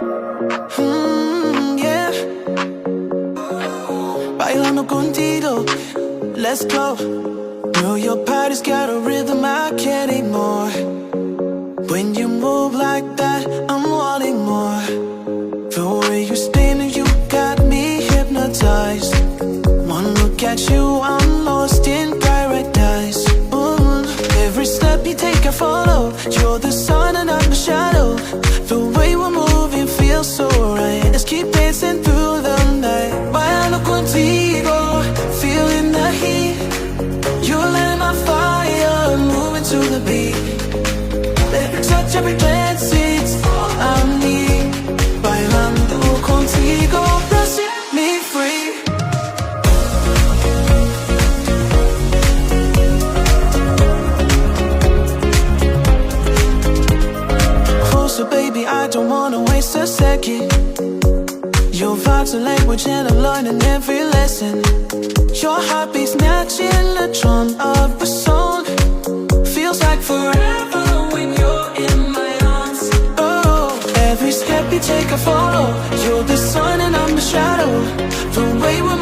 Yeah. Bailando contigo, let's go. Know your body's got a rhythm I can't ignore. When you move like that, I'm wanting more. The way you spin it, you got me hypnotized. One look at you, I'm lost in paradise. Every step you take, I follow. You're the sun and I'm the shadow. The way we're moving feels so right. Let's keep dancing through the night. Bailando contigo, feeling the heat. You're lighting my fire, moving to the beat. Touch every glance, it's all I need. Bailando contigo, set me free. So baby, I don't wanna waste a second. Your vibe's a language and I'm learning every lesson. Your heartbeat's matching the drum of a song. Feels like forever when you're in my arms. Oh, every step you take I follow. You're the sun and I'm the shadow. The way we're